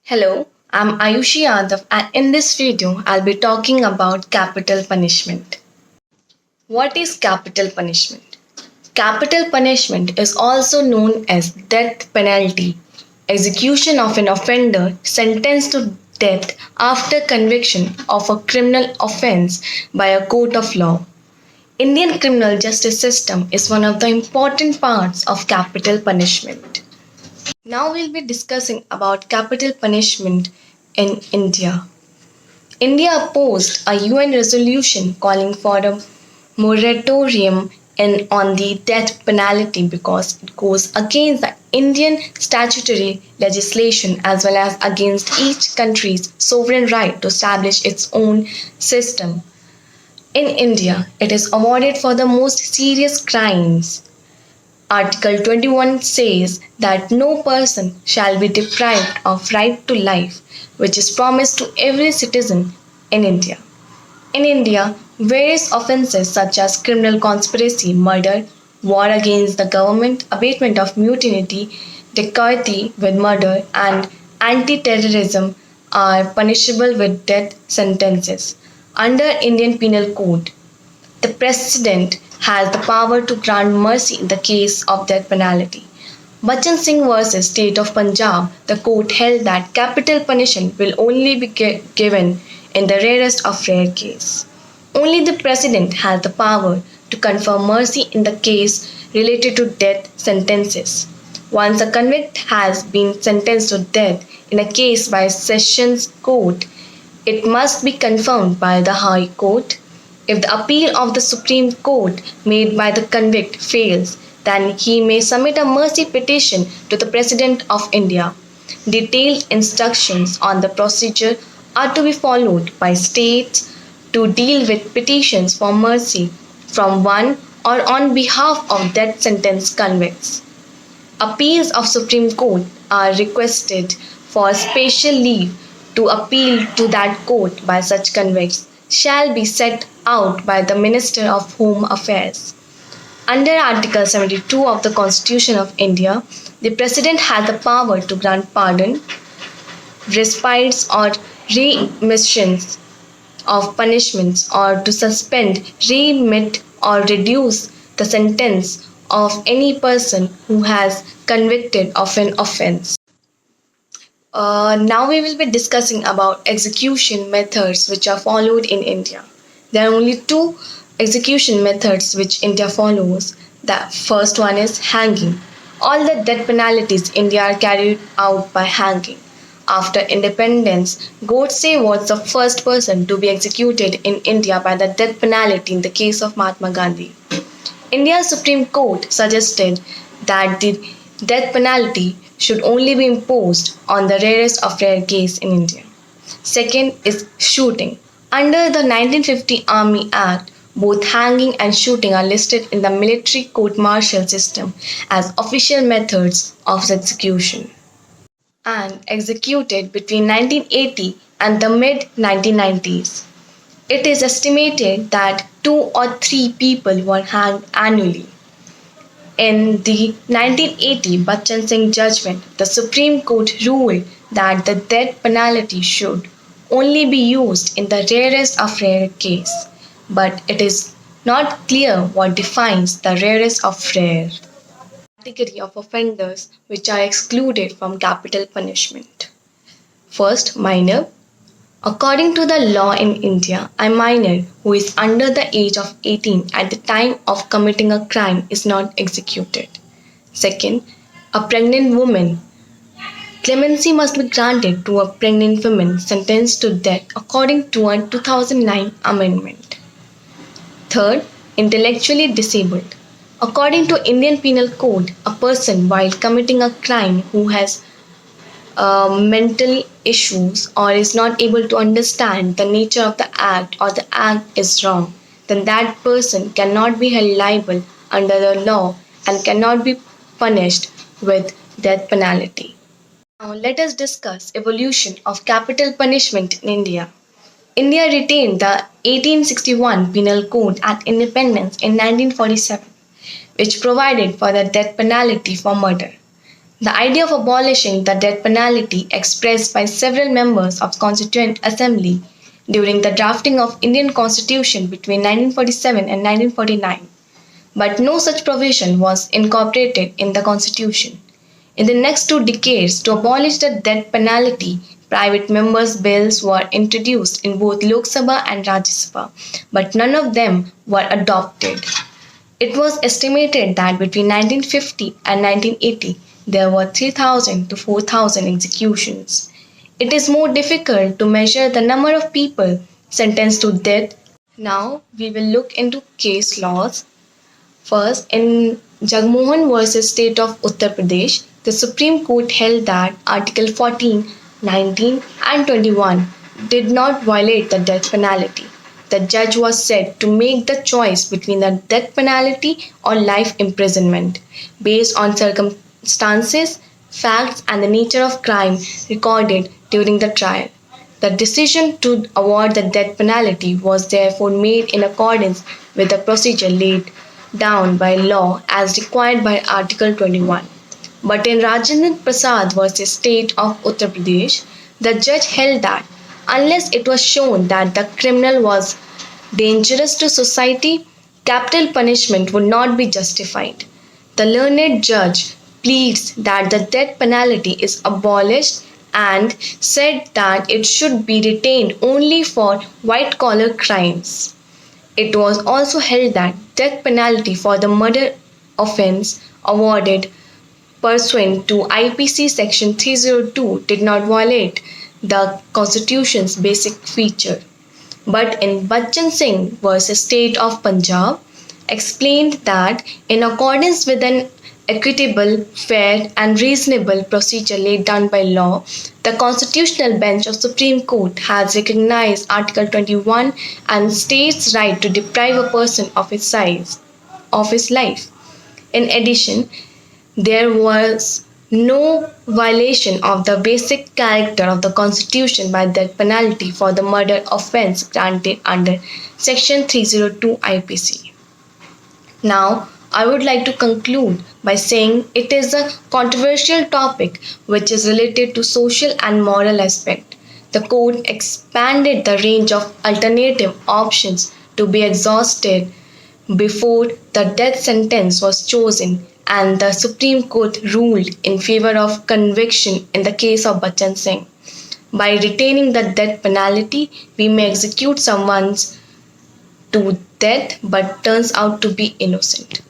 Hello, I'm Ayushi Yadav, and in this video, I'll be talking about capital punishment. What is capital punishment? Capital punishment is also known as death penalty, execution of an offender sentenced to death after conviction of a criminal offense by a court of law. Indian criminal justice system is one of the important parts of capital punishment. Now we'll be discussing about capital punishment in India. India opposed a UN resolution calling for a moratorium on the death penalty because it goes against the Indian statutory legislation as well as against each country's sovereign right to establish its own system. In India, it is awarded for the most serious crimes. Article 21 says that no person shall be deprived of right to life, which is promised to every citizen in India. In India, various offences such as criminal conspiracy, murder, war against the government, abatement of mutiny, dacoity with murder, and anti terrorism are punishable with death sentences. Under Indian Penal Code, the President has the power to grant mercy in the case of death penalty. Bachan Singh versus State of Punjab, the court held that capital punishment will only be given in the rarest of rare cases. Only the President has the power to confer mercy in the case related to death sentences. Once a convict has been sentenced to death in a case by a Sessions Court, it must be confirmed by the High Court. If the appeal of the Supreme Court made by the convict fails, then he may submit a mercy petition to the President of India. Detailed instructions on the procedure are to be followed by states to deal with petitions for mercy from one or on behalf of death sentence convicts. Appeals of Supreme Court are requested for special leave to appeal to that court by such convicts shall be set out by the Minister of Home Affairs. Under Article 72 of the Constitution of India, the President has the power to grant pardon, respites or remissions of punishments or to suspend, remit or reduce the sentence of any person who has convicted of an offense. Now we will be discussing about execution methods which are followed in India. There are only two execution methods which India follows. The first one is hanging. All the death penalties in India are carried out by hanging. After independence, Godse was the first person to be executed in India by the death penalty in the case of Mahatma Gandhi. India's Supreme Court suggested that the death penalty should only be imposed on the rarest of rare cases in India. Second is shooting. Under the 1950 Army Act, both hanging and shooting are listed in the military court-martial system as official methods of execution and executed between 1980 and the mid 1990s. It is estimated that 2 or 3 people were hanged annually. In the 1980 Bachan Singh judgment, the Supreme Court ruled that the death penalty should only be used in the rarest of rare cases, but it is not clear what defines the rarest of rare. Category of offenders which are excluded from capital punishment. First, minor. According to the law in India, a minor who is under the age of 18 at the time of committing a crime is not executed. Second, a pregnant woman. Clemency must be granted to a pregnant woman sentenced to death according to a 2009 amendment. Third, intellectually disabled. According to Indian Penal Code, a person while committing a crime who has mental issues or is not able to understand the nature of the act or the act is wrong, then that person cannot be held liable under the law and cannot be punished with death penalty. Now let us discuss evolution of capital punishment in India. India retained the 1861 Penal Code at independence in 1947, which provided for the death penalty for murder. The idea of abolishing the death penalty expressed by several members of Constituent Assembly during the drafting of Indian Constitution between 1947 and 1949, but no such provision was incorporated in the Constitution. In the next 2 decades, to abolish the death penalty, private members' bills were introduced in both Lok Sabha and Rajya Sabha, but none of them were adopted. It was estimated that between 1950 and 1980, there were 3,000 to 4,000 executions. It is more difficult to measure the number of people sentenced to death. Now we will look into case laws. First, in Jagmohan versus State of Uttar Pradesh, the Supreme Court held that Article 14, 19, and 21 did not violate the death penalty. The judge was said to make the choice between the death penalty or life imprisonment based on circumstances, facts, and the nature of crime recorded during the trial. The decision to award the death penalty was therefore made in accordance with the procedure laid down by law as required by Article 21. But in Rajendra Prasad versus State of Uttar Pradesh, the judge held that unless it was shown that the criminal was dangerous to society, capital punishment would not be justified. The learned judge pleads that the death penalty is abolished and said that it should be retained only for white collar crimes. It was also held that death penalty for the murder offence awarded pursuant to IPC section 302 did not violate the constitution's basic feature. But in Bachchan Singh versus State of Punjab explained that in accordance with an equitable, fair and reasonable procedure laid down by law, the Constitutional Bench of Supreme Court has recognized Article 21 and states' right to deprive a person of his life. In addition, there was no violation of the basic character of the Constitution by death penalty for the murder offence granted under Section 302 IPC. Now, I would like to conclude by saying it is a controversial topic which is related to social and moral aspect. The court expanded the range of alternative options to be exhausted before the death sentence was chosen, and the Supreme Court ruled in favor of conviction in the case of Bachchan Singh. By retaining the death penalty, we may execute someone to death but turns out to be innocent.